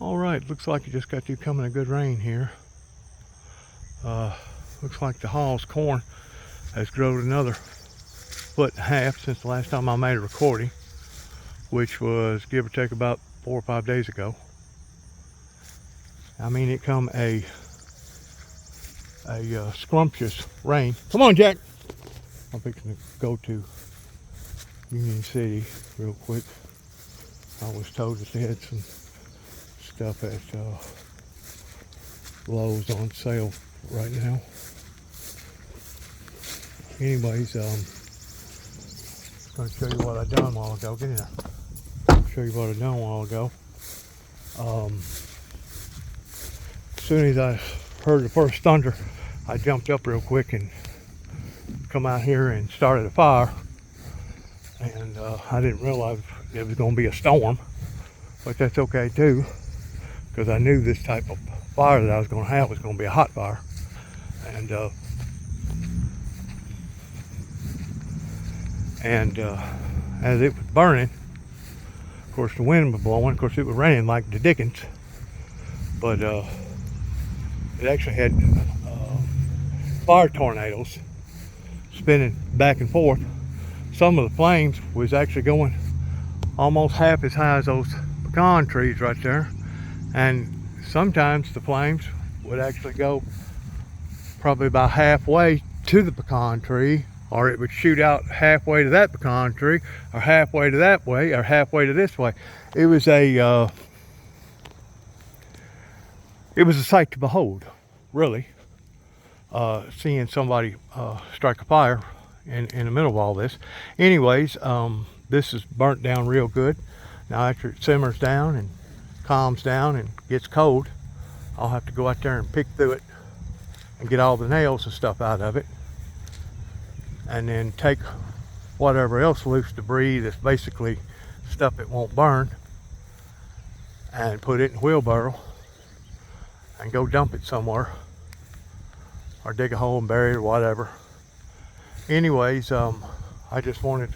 All right, looks like it just got through coming a good rain here. Looks like the Hall's corn has grown another 1.5 since the last time I made a recording, which was give or take about 4 or 5 days ago. I mean, it come a scrumptious rain. Come on, Jack. I'm fixing to go to Union City real quick. I was told that they had some stuff at Lowe's on sale right now. Anyways, going to show you what I done a while ago. Get in there. Show you what I done a while ago. As soon as I heard the first thunder, I jumped up real quick and come out here and started a fire. And I didn't realize it was going to be a storm, but that's okay too, because I knew this type of fire that I was going to have was going to be a hot fire. And as it was burning, of course the wind was blowing, of course it was raining like the dickens, but it actually had fire tornadoes spinning back and forth. Some of the flames was actually going almost half as high as those pecan trees right there, and sometimes the flames would actually go probably about halfway to the pecan tree, or it would shoot out halfway to that pecan tree, or halfway to that way, or halfway to this way. It was a sight to behold, really, seeing somebody strike a fire in the middle of all this. Anyways, this is burnt down real good. Now after it simmers down and calms down and gets cold, I'll have to go out there and pick through it and get all the nails and stuff out of it, and then take whatever else loose debris that's basically stuff it won't burn, and put it in a wheelbarrow and go dump it somewhere, or dig a hole and bury it or whatever. Anyways, I just wanted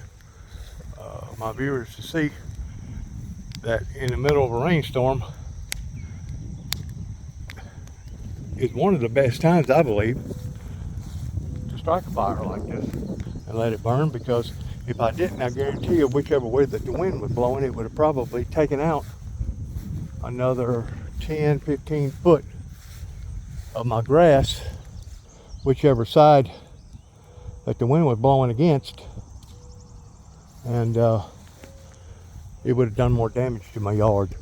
my viewers to see that in the middle of a rainstorm is one of the best times, I believe, to strike a fire like this and let it burn, because if I didn't, I guarantee you whichever way that the wind was blowing, it would have probably taken out another 10-15 foot of my grass, whichever side that the wind was blowing against, and it would have done more damage to my yard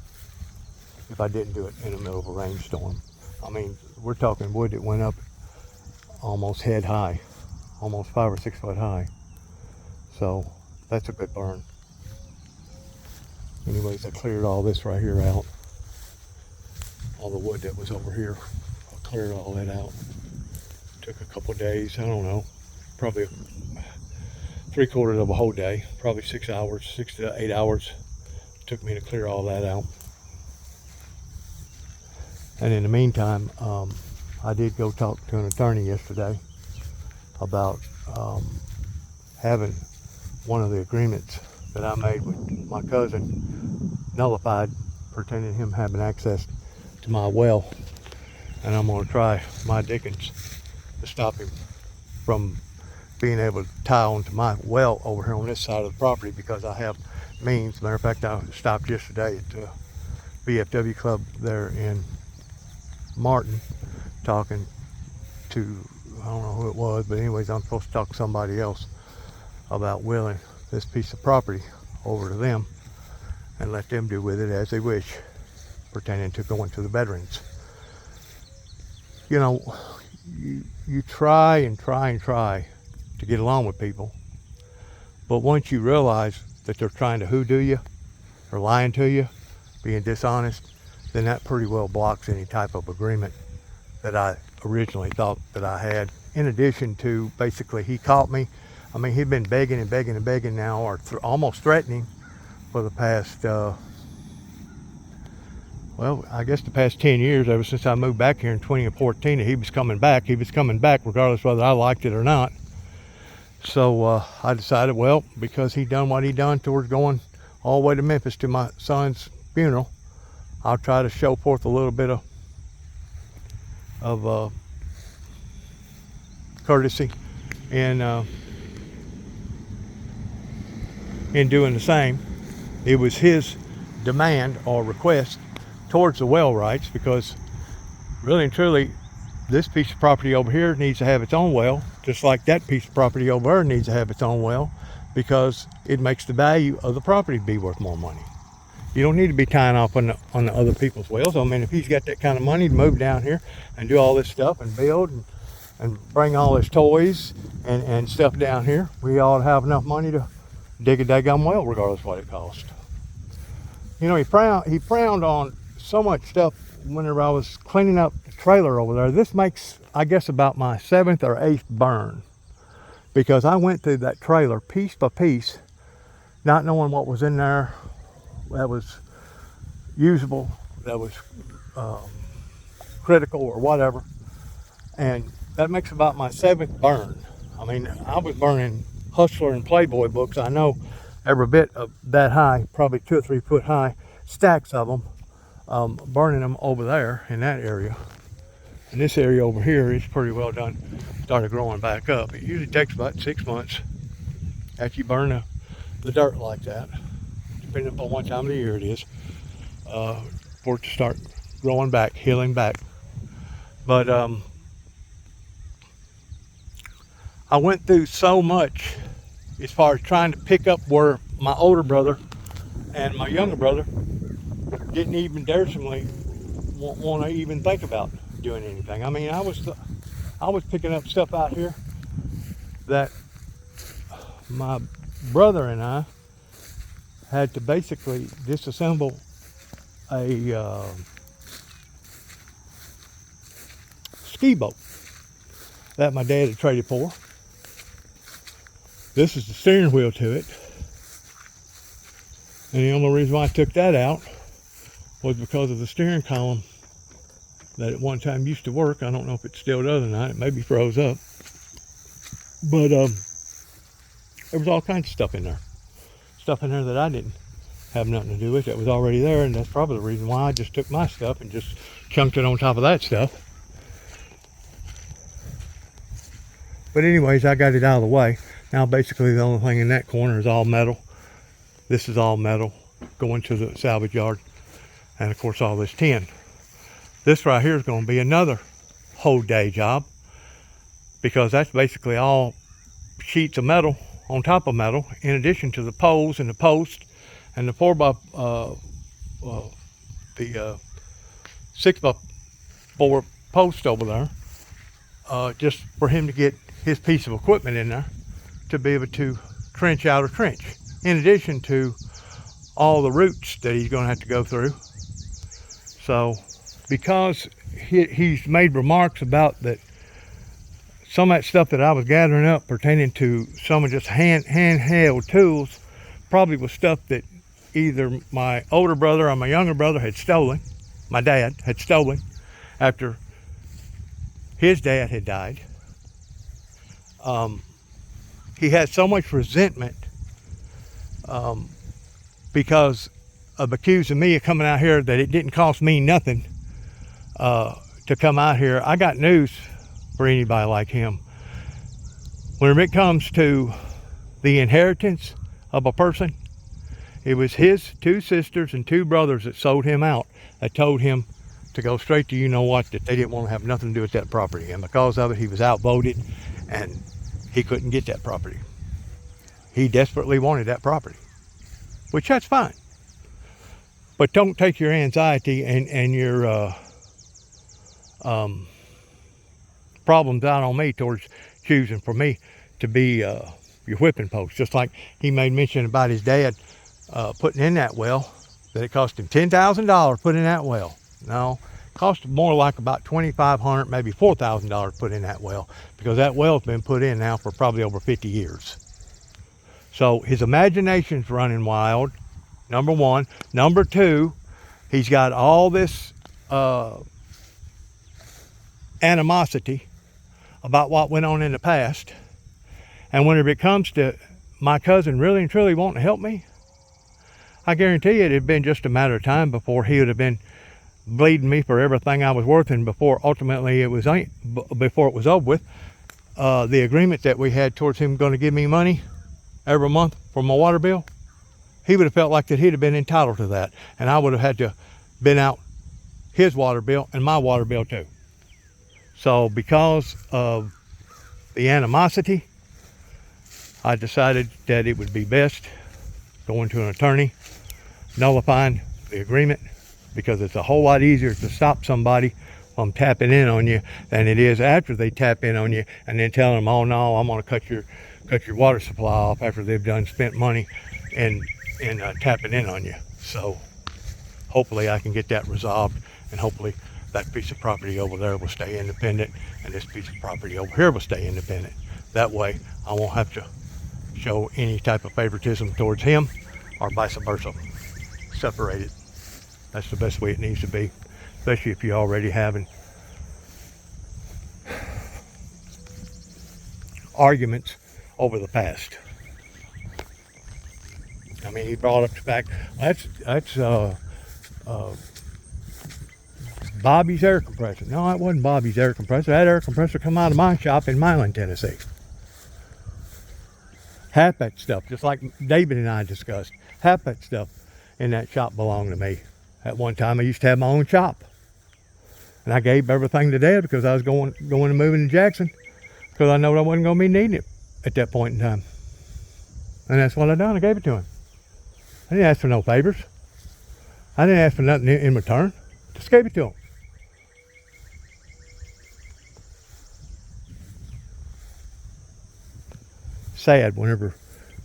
if I didn't do it in the middle of a rainstorm. I mean, we're talking wood that went up almost head high, almost 5 or 6 foot high. So that's a good burn. Anyways, I cleared all this right here out. All the wood that was over here, I cleared all that out. Took a couple of days, I don't know, probably 3/4 of a whole day, probably 6 hours, 6 to 8 hours took me to clear all that out. And in the meantime, I did go talk to an attorney yesterday about having one of the agreements that I made with my cousin nullified, pertaining to him having access to my well. And I'm going to try my dickens to stop him from being able to tie onto my well over here on this side of the property, because I have means. Matter of fact, I stopped yesterday at the VFW club there in Martin, talking to, I don't know who it was, but anyways, I'm supposed to talk to somebody else about willing this piece of property over to them and let them do with it as they wish, pertaining to going to the veterans. You know, you try and try and try to get along with people, but once you realize that they're trying to hoodoo you or lying to you, being dishonest, then that pretty well blocks any type of agreement that I originally thought that I had. In addition to, basically, he caught me. I mean, he'd been begging and begging and begging now, or almost threatening for the past, well, I guess the past 10 years, ever since I moved back here in 2014, he was coming back. He was coming back regardless whether I liked it or not. So I decided, well, because he done what he done towards going all the way to Memphis to my son's funeral, I'll try to show forth a little bit of courtesy in doing the same. It was his demand or request towards the well rights, because really and truly this piece of property over here needs to have its own well, just like that piece of property over there needs to have its own well, because it makes the value of the property be worth more money. You don't need to be tying off on the other people's wells. I mean, if he's got that kind of money to move down here and do all this stuff and build and bring all his toys and stuff down here, we ought to have enough money to dig a daggum well, regardless of what it costs. You know, he frowned on so much stuff whenever I was cleaning up the trailer over there. This makes, I guess, about my 7th or 8th burn, because I went through that trailer piece by piece, not knowing what was in there that was usable, that was critical or whatever. And that makes about my 7th burn. I mean, I was burning Hustler and Playboy books. I know every bit of that high, probably 2 or 3 foot high, stacks of them, burning them over there in that area. And this area over here is pretty well done, started growing back up. It usually takes about 6 months after you burn the dirt like that, depending upon what time of the year it is, for it to start growing back, healing back. But I went through so much as far as trying to pick up where my older brother and my younger brother didn't even daresomely want to even think about doing anything. I mean, I was picking up stuff out here that my brother and I had to basically disassemble a ski boat that my dad had traded for. This is the steering wheel to it. And the only reason why I took that out was because of the steering column that at one time used to work. I don't know if it still does or not. It maybe froze up. But there was all kinds of stuff in there. Stuff in there that I didn't have nothing to do with, that was already there. And that's probably the reason why I just took my stuff and just chunked it on top of that stuff. But anyways, I got it out of the way. Now basically the only thing in that corner is all metal. This is all metal going to the salvage yard. And of course all this tin. This right here is going to be another whole day job, because that's basically all sheets of metal on top of metal, in addition to the poles and the post and the 6x4 post over there, just for him to get his piece of equipment in there to be able to trench out a trench, in addition to all the roots that he's going to have to go through. So because he's made remarks about that, some of that stuff that I was gathering up pertaining to some of just handheld tools probably was stuff that either my older brother or my younger brother had stolen, my dad had stolen after his dad had died. He had so much resentment because of accusing me of coming out here that it didn't cost me nothing to come out here. I got news for anybody like him. When it comes to the inheritance of a person, it was his 2 sisters and 2 brothers that sold him out, that told him to go straight to you know what, that they didn't want to have nothing to do with that property. And because of it, he was outvoted and he couldn't get that property. He desperately wanted that property, which that's fine. But don't take your anxiety and your problems out on me towards choosing for me to be your whipping post. Just like he made mention about his dad putting in that well, that it cost him $10,000 put in that well. No, it cost more like about $2,500, maybe $4,000 put in that well, because that well's been put in now for probably over 50 years. So his imagination's running wild, number one. Number two, he's got all this animosity about what went on in the past. And whenever it comes to my cousin really and truly wanting to help me, I guarantee you it'd been just a matter of time before he would have been bleeding me for everything I was worth, and before ultimately before it was over with, the agreement that we had towards him going to give me money every month for my water bill, he would have felt like that he'd have been entitled to that, and I would have had to been out his water bill and my water bill too. So because of the animosity, I decided that it would be best going to an attorney, nullifying the agreement, because it's a whole lot easier to stop somebody from tapping in on you than it is after they tap in on you and then telling them, oh no, I'm going to cut your water supply off after they've done spent money and tapping in on you. So hopefully I can get that resolved, and hopefully that piece of property over there will stay independent and this piece of property over here will stay independent. That way I won't have to show any type of favoritism towards him or vice versa. Separated. That's the best way it needs to be, especially if you're already having arguments over the past. I mean, he brought up the fact that's Bobby's air compressor. No, it wasn't Bobby's air compressor. That air compressor come out of my shop in Milan, Tennessee. Half that stuff, just like David and I discussed, half that stuff in that shop belonged to me. At one time, I used to have my own shop, and I gave everything to Dad because I was going to move into Jackson, because I know I wasn't going to be needing it at that point in time. And that's what I done. I gave it to him. I didn't ask for no favors. I didn't ask for nothing in return. Just gave it to him. Sad whenever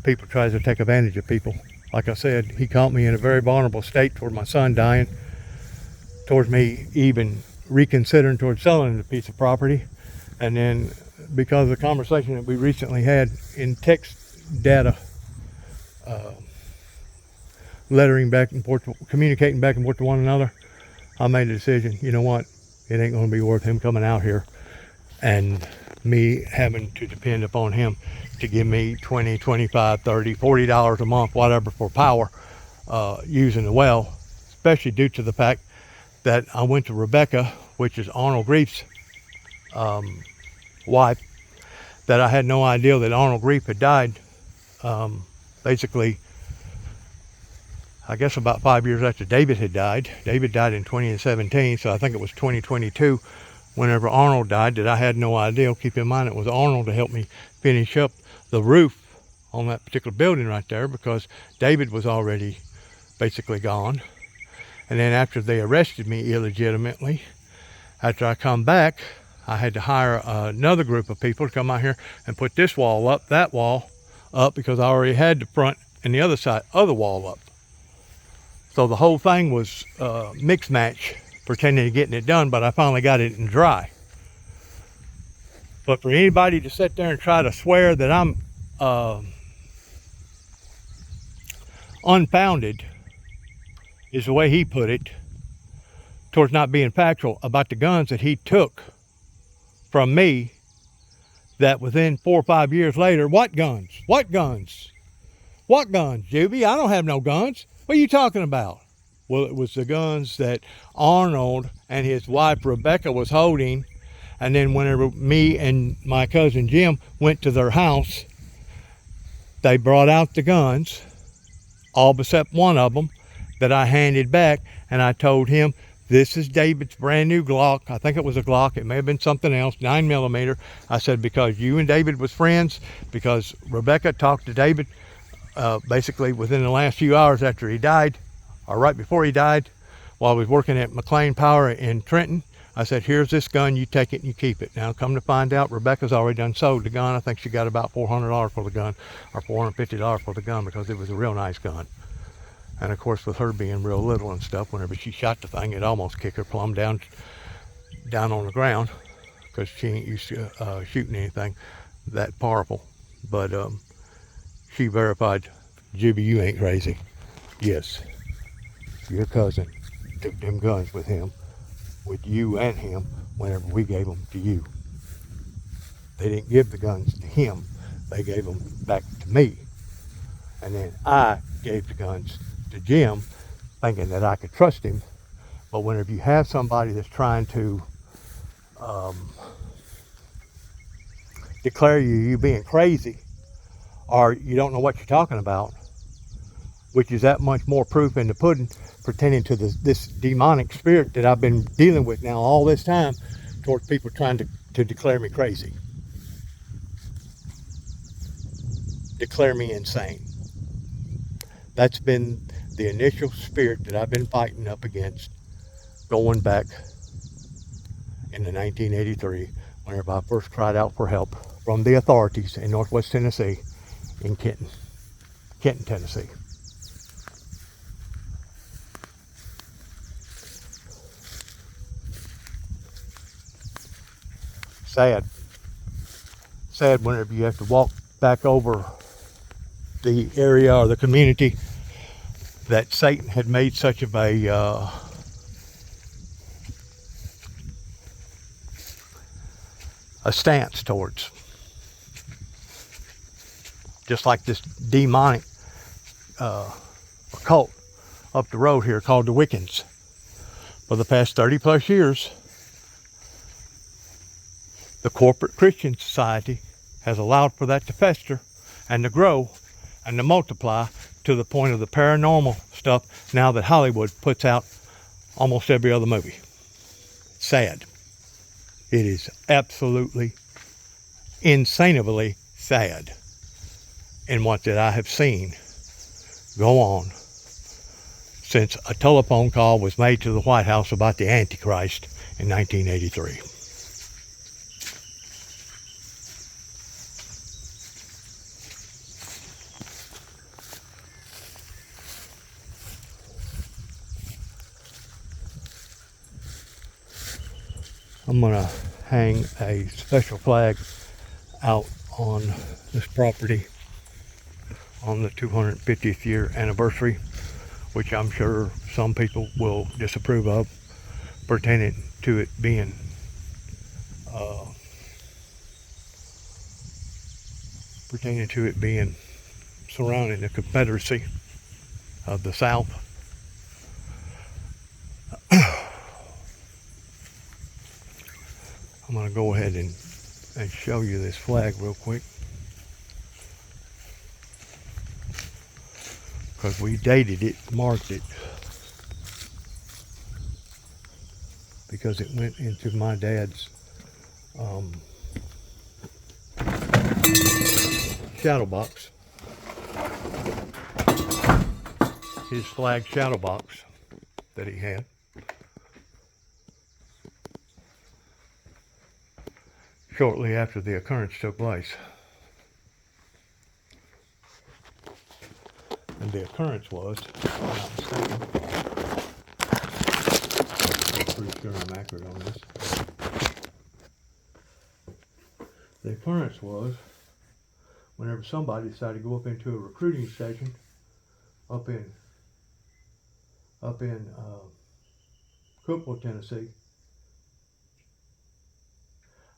people try to take advantage of people. Like I said, he caught me in a very vulnerable state toward my son dying, towards me even reconsidering towards selling the piece of property. And then because of the conversation that we recently had in text data, lettering back and forth, communicating back and forth to one another, I made a decision, you know what, it ain't going to be worth him coming out here and me having to depend upon him to give me $20, $25, $30, $40 a month, whatever, for power using the well, especially due to the fact that I went to Rebecca, which is Arnold Grief's wife, that I had no idea that Arnold Grief had died basically, I guess about 5 years after David had died. David died in 2017, so I think it was 2022 whenever Arnold died, that I had no idea. Keep in mind, it was Arnold to help me finish up the roof on that particular building right there, because David was already basically gone. And then after they arrested me illegitimately, after I come back, I had to hire another group of people to come out here and put this wall up, that wall up, because I already had the front and the other side of the wall up. So the whole thing was mix match, pretending to getting it done, but I finally got it in dry. But for anybody to sit there and try to swear that I'm unfounded, is the way he put it, towards not being factual about the guns that he took from me, that within 4 or 5 years later, what guns? What guns? What guns, Juby? I don't have no guns. What are you talking about? Well, it was the guns that Arnold and his wife Rebecca was holding, and then whenever me and my cousin Jim went to their house, they brought out the guns, all except one of them, that I handed back, and I told him, this is David's brand new Glock. I think it was a Glock. It may have been something else, 9mm. I said, because you and David was friends, because Rebecca talked to David basically within the last few hours after he died, or right before he died, while I was working at McLean Power in Trenton. I said, here's this gun, you take it and you keep it. Now, come to find out, Rebecca's already done sold the gun. I think she got about $400 for the gun, or $450 for the gun, because it was a real nice gun. And of course, with her being real little and stuff, whenever she shot the thing, it almost kicked her plumb down on the ground, because she ain't used to shooting anything that powerful. But she verified, Juby, you ain't crazy. Yes, your cousin took them guns with him, with you and him, whenever we gave them to you. They didn't give the guns to him. They gave them back to me. And then I gave the guns to Jim, thinking that I could trust him, But whenever you have somebody that's trying to declare you being crazy, or you don't know what you're talking about, which is that much more proof in the pudding pertaining to this demonic spirit that I've been dealing with now all this time towards people trying to declare me crazy, declare me insane. That's been the initial spirit that I've been fighting up against going back into 1983, whenever I first cried out for help from the authorities in Northwest Tennessee, in Kenton, Tennessee. Sad whenever you have to walk back over the area or the community that Satan had made such of a stance towards. Just like this demonic cult up the road here called the Wiccans. For the past 30 plus years, the corporate Christian society has allowed for that to fester and to grow and to multiply to the point of the paranormal stuff now that Hollywood puts out almost every other movie. Sad. It is absolutely insanely sad in what that I have seen go on since a telephone call was made to the White House about the Antichrist in 1983. I'm going to hang a special flag out on this property on the 250th year anniversary, which I'm sure some people will disapprove of, pertaining to it being surrounding the Confederacy of the South. I'm going to go ahead and show you this flag real quick, because we dated it, marked it, because it went into my dad's shadow box, his flag shadow box that he had. Shortly after the occurrence took place. And the occurrence was, if I'm not mistaken, I'm pretty sure I'm accurate on this. The occurrence was whenever somebody decided to go up into a recruiting station up in Cookeville, Tennessee.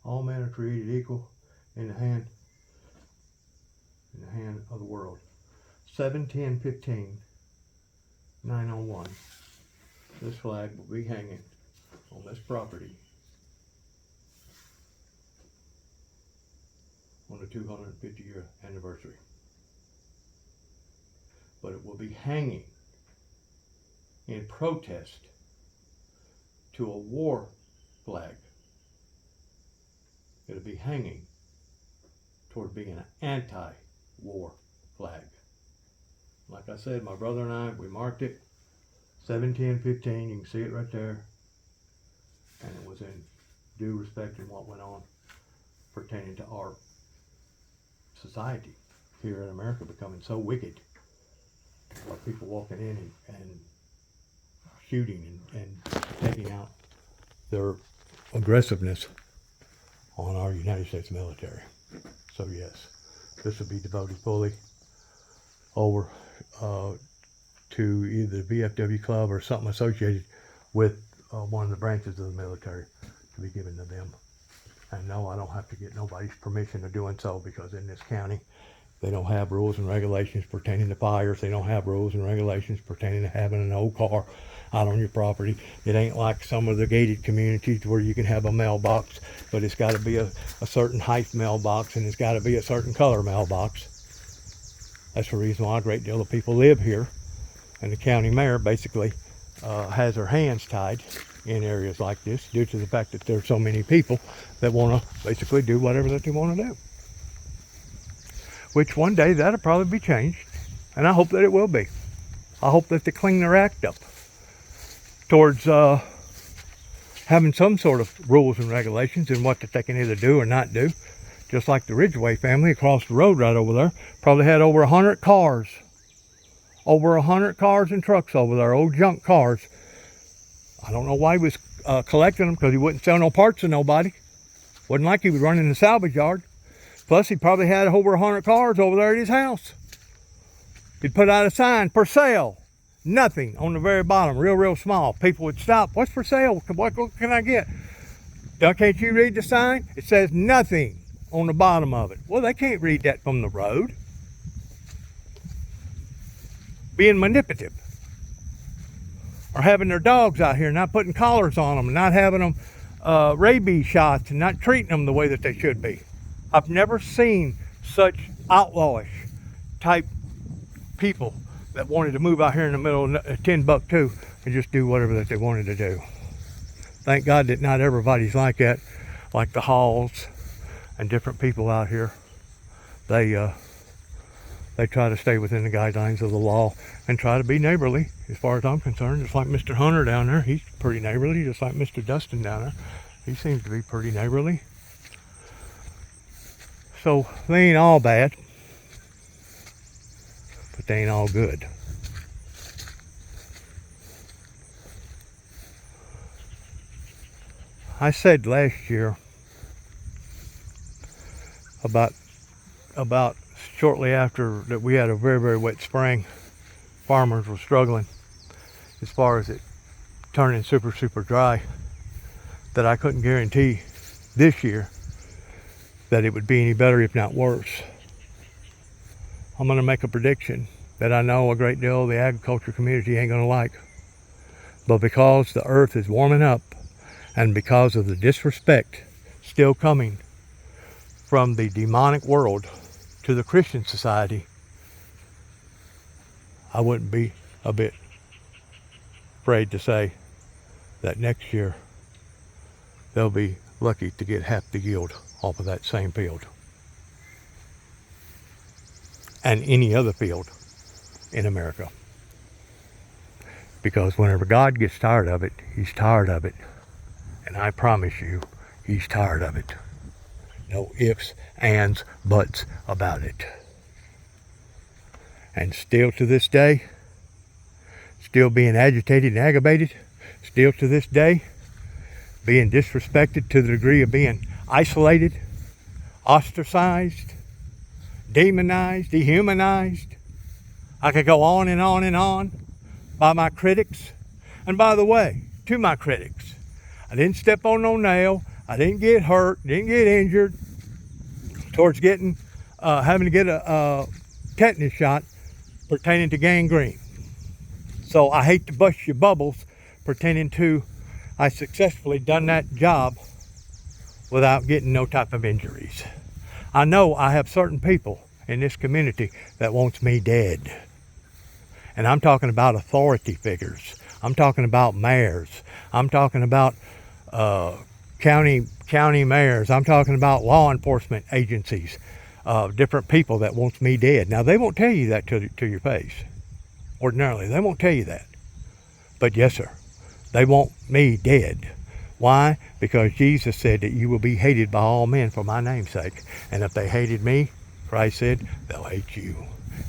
All men are created equal in the hand of the world. 7/10/15/901. This flag will be hanging on this property on the 250-year anniversary. But it will be hanging in protest to a war flag. It'll be hanging toward being an anti-war flag. Like I said, my brother and I, we marked it 7/10/15. You can see it right there. And it was in due respect in what went on pertaining to our society here in America becoming so wicked. Our people walking in and shooting and taking out their aggressiveness on our United States military. So yes, this will be devoted fully over to either the VFW club or something associated with one of the branches of the military to be given to them. And no, I don't have to get nobody's permission of doing so, because in this county They don't have rules and regulations pertaining to fires. They don't have rules and regulations pertaining to having an old car out on your property. It ain't like some of the gated communities where you can have a mailbox, but it's got to be a certain height mailbox, and it's got to be a certain color mailbox. That's the reason why a great deal of people live here, and the county mayor basically has her hands tied in areas like this due to the fact that there's so many people that want to basically do whatever that they want to do. Which one day that'll probably be changed, and I hope that it will be. I hope that they clean their act up towards having some sort of rules and regulations and what that they can either do or not do. Just like the Ridgeway family across the road right over there probably had over 100 cars. Over 100 cars and trucks over there, old junk cars. I don't know why he was collecting them, because he wouldn't sell no parts to nobody. Wasn't like he was running the salvage yard. Plus, he probably had over 100 cars over there at his house. He'd put out a sign, for sale. Nothing on the very bottom, real small. People would stop. What's for sale? What can I get? Can't you read the sign? It says nothing on the bottom of it. Well, they can't read that from the road. Being manipulative. Or having their dogs out here, not putting collars on them, not having them rabies shots, and not treating them the way that they should be. I've never seen such outlawish type people that wanted to move out here in the middle of Timbuktu and just do whatever that they wanted to do. Thank God that not everybody's like that, like the Halls and different people out here. They try to stay within the guidelines of the law and try to be neighborly, as far as I'm concerned. Just like Mr. Hunter down there, he's pretty neighborly. Just like Mr. Dustin down there, he seems to be pretty neighborly. So they ain't all bad, but they ain't all good. I said last year about shortly after that we had a very wet spring, farmers were struggling as far as it turning super dry, that I couldn't guarantee this year that it would be any better, if not worse. I'm going to make a prediction that I know a great deal of the agriculture community ain't going to like. But because the earth is warming up, and because of the disrespect still coming from the demonic world to the Christian society, I wouldn't be a bit afraid to say that next year they'll be lucky to get half the yield off of that same field and any other field in America. Because whenever God gets tired of it, he's tired of it. And I promise you, he's tired of it. No ifs, ands, buts about it. And still to this day, still being agitated and aggravated, still to this day, being disrespected to the degree of being isolated, ostracized, demonized, dehumanized. I could go on and on and on by my critics. And by the way, to my critics, I didn't step on no nail. I didn't get hurt, didn't get injured towards having to get a tetanus shot pertaining to gangrene. So I hate to bust your bubbles pertaining to I successfully done that job without getting no type of injuries. I know I have certain people in this community that wants me dead. And I'm talking about authority figures. I'm talking about mayors. I'm talking about county mayors. I'm talking about law enforcement agencies. Different people that wants me dead. Now, they won't tell you that to your face. Ordinarily, they won't tell you that. But yes, sir, they want me dead. Why? Because Jesus said that you will be hated by all men for my name's sake. And if they hated me, Christ said, they'll hate you.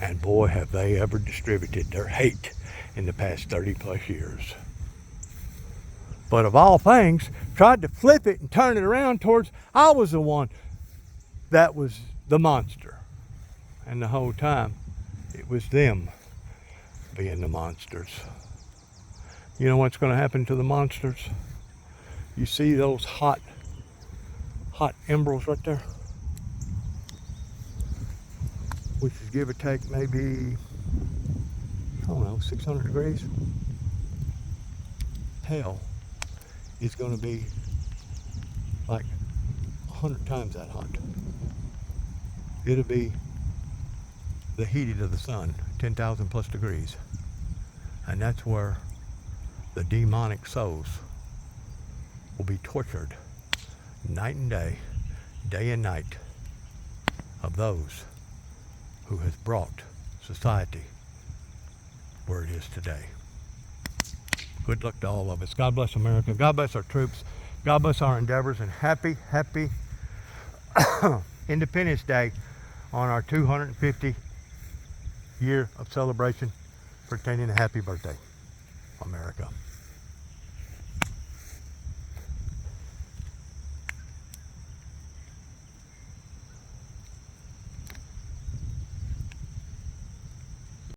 And boy, have they ever distributed their hate in the past 30 plus years. But of all things, tried to flip it and turn it around towards I was the one that was the monster. And the whole time, it was them being the monsters. You know what's going to happen to the monsters? You see those hot embers right there? which is give or take maybe, I don't know, 600 degrees, hell is going to be like 100 times that hot. It'll be the heat of the sun, 10,000 plus degrees. And that's where the demonic souls will be tortured night and day, day and night, of those who has brought society where it is today. Good luck to all of us. God bless America. God bless our troops. God bless our endeavors, and happy Independence Day on our 250 year of celebration, pertaining a happy birthday, America.